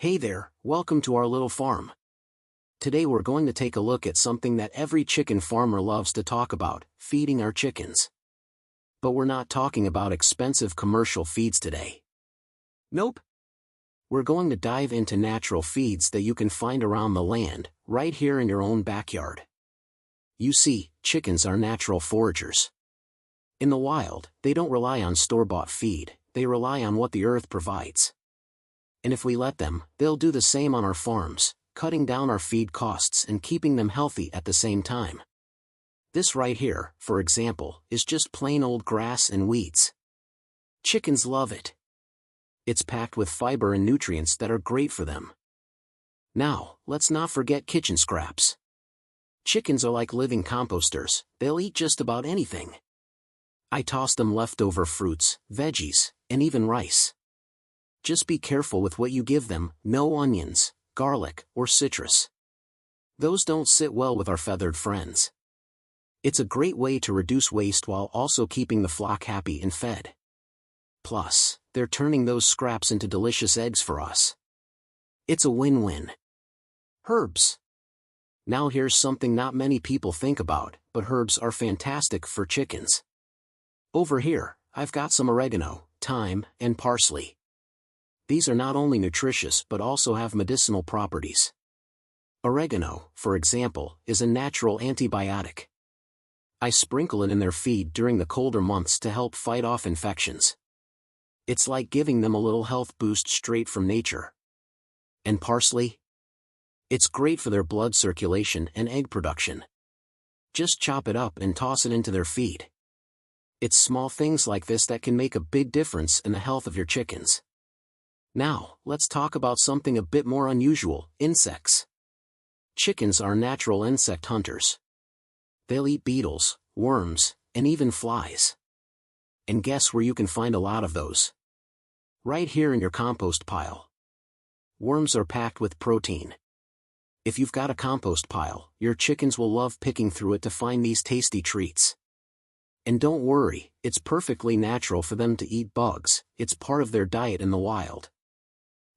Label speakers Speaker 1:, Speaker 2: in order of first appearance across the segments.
Speaker 1: Hey there, welcome to our little farm. Today we're going to take a look at something that every chicken farmer loves to talk about, feeding our chickens. But we're not talking about expensive commercial feeds today. Nope. We're going to dive into natural feeds that you can find around the land, right here in your own backyard. You see, chickens are natural foragers. In the wild, they don't rely on store-bought feed, they rely on what the earth provides. And if we let them, they'll do the same on our farms, cutting down our feed costs and keeping them healthy at the same time. This right here, for example, is just plain old grass and weeds. Chickens love it. It's packed with fiber and nutrients that are great for them. Now, let's not forget kitchen scraps. Chickens are like living composters, they'll eat just about anything. I toss them leftover fruits, veggies, and even rice. Just be careful with what you give them, no onions, garlic, or citrus. Those don't sit well with our feathered friends. It's a great way to reduce waste while also keeping the flock happy and fed. Plus, they're turning those scraps into delicious eggs for us. It's a win-win. Herbs. Now here's something not many people think about, but herbs are fantastic for chickens. Over here, I've got some oregano, thyme, and parsley. These are not only nutritious but also have medicinal properties. Oregano, for example, is a natural antibiotic. I sprinkle it in their feed during the colder months to help fight off infections. It's like giving them a little health boost straight from nature. And parsley? It's great for their blood circulation and egg production. Just chop it up and toss it into their feed. It's small things like this that can make a big difference in the health of your chickens. Now, let's talk about something a bit more unusual, insects. Chickens are natural insect hunters. They'll eat beetles, worms, and even flies. And guess where you can find a lot of those? Right here in your compost pile. Worms are packed with protein. If you've got a compost pile, your chickens will love picking through it to find these tasty treats. And don't worry, it's perfectly natural for them to eat bugs, it's part of their diet in the wild.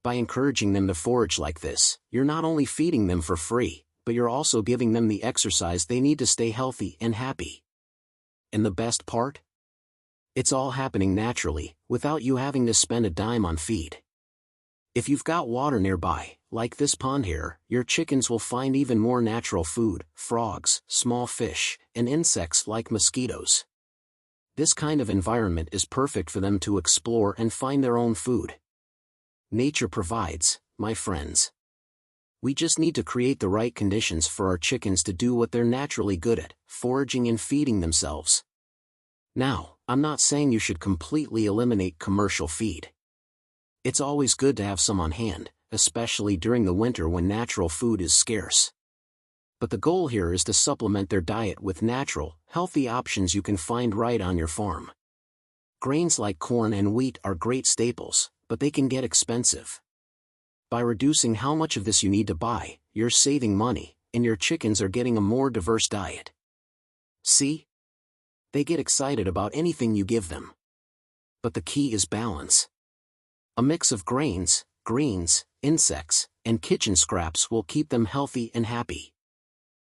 Speaker 1: By encouraging them to forage like this, you're not only feeding them for free, but you're also giving them the exercise they need to stay healthy and happy. And the best part? It's all happening naturally, without you having to spend a dime on feed. If you've got water nearby, like this pond here, your chickens will find even more natural food, frogs, small fish, and insects like mosquitoes. This kind of environment is perfect for them to explore and find their own food. Nature provides, my friends. We just need to create the right conditions for our chickens to do what they're naturally good at, foraging and feeding themselves. Now, I'm not saying you should completely eliminate commercial feed. It's always good to have some on hand, especially during the winter when natural food is scarce. But the goal here is to supplement their diet with natural, healthy options you can find right on your farm. Grains like corn and wheat are great staples, but they can get expensive. By reducing how much of this you need to buy, you're saving money, and your chickens are getting a more diverse diet. See? They get excited about anything you give them. But the key is balance. A mix of grains, greens, insects, and kitchen scraps will keep them healthy and happy.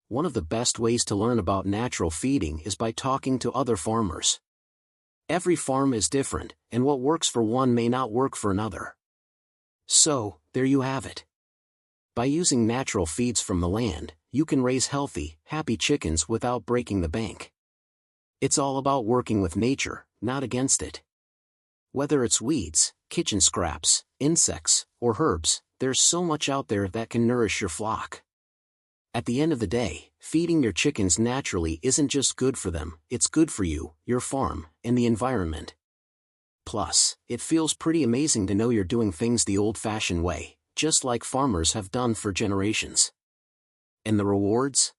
Speaker 1: One of the best ways to learn about natural feeding is by talking to other farmers. Every farm is different, and what works for one may not work for another. So, there you have it. By using natural feeds from the land, you can raise healthy, happy chickens without breaking the bank. It's all about working with nature, not against it. Whether it's weeds, kitchen scraps, insects, or herbs, there's so much out there that can nourish your flock. At the end of the day, feeding your chickens naturally isn't just good for them, it's good for you, your farm, and the environment. Plus, it feels pretty amazing to know you're doing things the old-fashioned way, just like farmers have done for generations. And the rewards?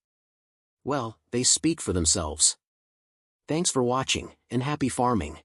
Speaker 1: Well, they speak for themselves. Thanks for watching, and happy farming.